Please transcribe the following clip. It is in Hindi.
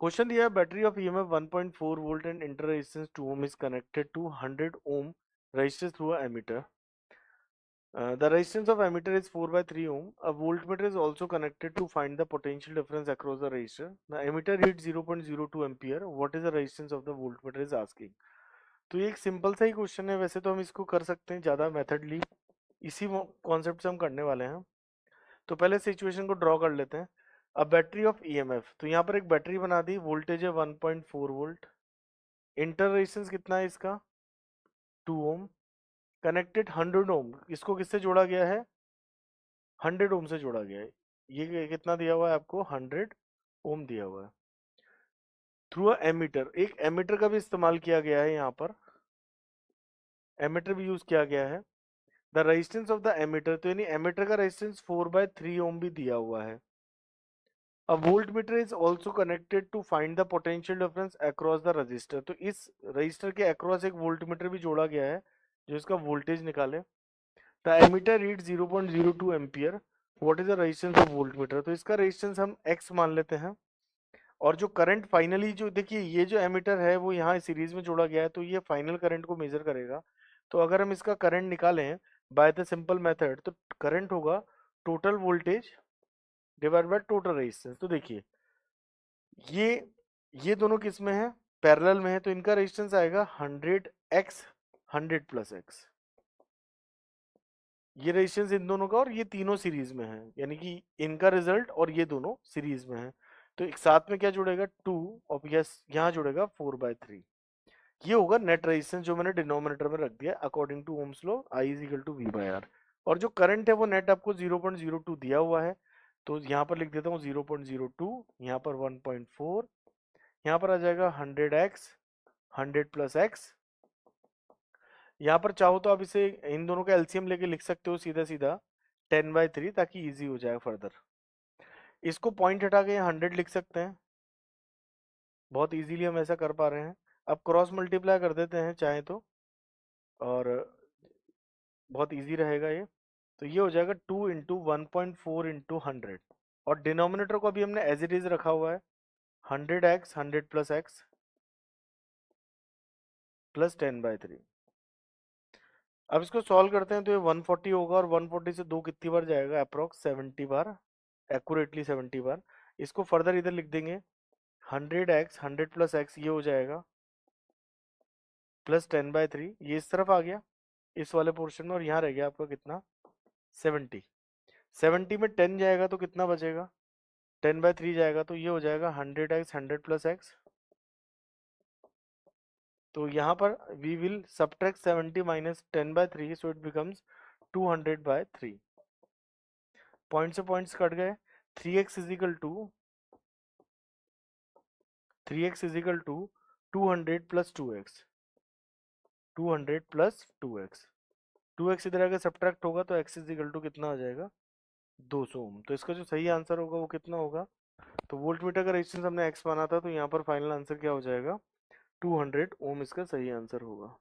क्वेश्चन दिया है battery of EMF 1.4 volt and inter resistance 2 ohm is connected to 100 ohm resistor through a ammeter. The resistance of ammeter is 4 by 3 ohm. A voltmeter is also connected to find the potential difference across the resistor. The ammeter reads 0.02 ampere. What is the resistance of the voltmeter is asking. तो ये एक सिंपल सा ही क्वेश्चन है, वैसे तो हम इसको कर सकते हैं ज़्यादा मेथडली, इसी कॉन्सेप्ट से हम करने वाले हैं। तो पहले सिचुएशन को ड्रॉ कर लेते हैं। अब बैटरी ऑफ ईएमएफ, तो यहाँ पर एक बैटरी बना दी, वोल्टेज है 1.4 वोल्ट, इंटर रेजिस्टेंस कितना है इसका 2 ओम, कनेक्टेड 100 ओम, इसको किससे जोड़ा गया है 100 ओम से जोड़ा गया है। ये कितना दिया हुआ है आपको 100 ओम दिया हुआ है। थ्रू अ एमीटर, एक एमीटर का भी इस्तेमाल किया गया है, यहाँ पर एमीटर भी यूज किया गया है। The resistance of the ammeter, तो यानी एमीटर का रेजिस्टेंस 4/3 ओम भी दिया हुआ है। A voltmeter is also connected to find the potential difference across the resistor. तो इस रजिस्टर के अक्रॉस एक वोल्टमीटर भी जोड़ा गया है जो इसका वोल्टेज निकाले। The ammeter reads 0.02 ampere. What is the resistance of voltmeter? तो इसका रेजिस्टेंस हम x मान लेते हैं। और जो करंट फाइनली, जो देखिए ये जो एमीटर है वो यहाँ सीरीज में जोड़ा गया है, तो ये फाइनल करंट को मेजर करेगा। तो अगर हम इसका करंट निकालें बाय द सिंपल मेथड, तो करंट होगा total voltage divide by total resistance. तो देखिए ये ये दोनों किस में है, पैरेलल में है, तो इनका रेजिस्टेंस आएगा 100x 100 प्लस x। ये रेजिस्टेंस इन दोनों का, और ये तीनों सीरीज में है, यानी कि इनका रिजल्ट और ये दोनों सीरीज में है। तो एक साथ में क्या जुड़ेगा 2, और यस यहाँ जुड़ेगा 4/3। ये होगा नेट रेजिस्टेंस जो मैंने डिनोमिनेटर में रख दिया according to Ohm's law, I is equal to V/R। और जो करंट है वो नेट आपको 0.02 दिया हुआ है, तो यहाँ पर लिख देता हूँ 0.02, यहाँ पर 1.4, यहाँ पर आ जाएगा 100x 100 प्लस x। यहाँ पर चाहो तो आप इसे इन दोनों का एलसीएम लेके लिख सकते हो सीधा सीधा 10/3, ताकि इजी हो जाए फर्दर। इसको पॉइंट हटा के यहाँ 100 लिख सकते हैं, बहुत इजीली हम ऐसा कर पा रहे हैं। अब क्रॉस मल्टीप्लाई कर देते हैं चाहे तो, और बहुत इजी रहेगा ये। तो ये हो जाएगा 2 इंटू 1.4 इंटू 100, और डिनोमिनेटर को अभी हमने एज इट इज रखा हुआ है 100x 100 प्लस x प्लस 10/3। अब इसको सॉल्व करते हैं तो ये 140 होगा, और 140 से 2 कितनी बार जाएगा, अप्रोक्स 70 बार, एक्यूरेटली 70 बार। इसको फर्दर इधर लिख देंगे 100x 100 प्लस x, ये हो जाएगा प्लस 10/3, ये इस तरफ आ गया इस वाले पोर्शन में, और यहाँ रह गया आपका कितना 70। 70 में 10 जाएगा तो कितना बचेगा 10/3 जाएगा, तो ये हो जाएगा 100x 100 प्लस x। तो यहाँ पर we will subtract 70 minus 10/3, so it becomes 200/3। Point से पॉइंट्स कट गए। 3x is equal to 200 plus 2x, 200 plus 2x, 2x इधर आगे सब्ट्रैक्ट होगा तो x इज इक्वल टू कितना आ जाएगा 200 ओम। तो इसका जो सही आंसर होगा वो कितना होगा, तो वोल्टमीटर का रेजिस्टेंस हमने x माना था, तो यहाँ पर फाइनल आंसर क्या हो जाएगा 200 ओम, इसका सही आंसर होगा।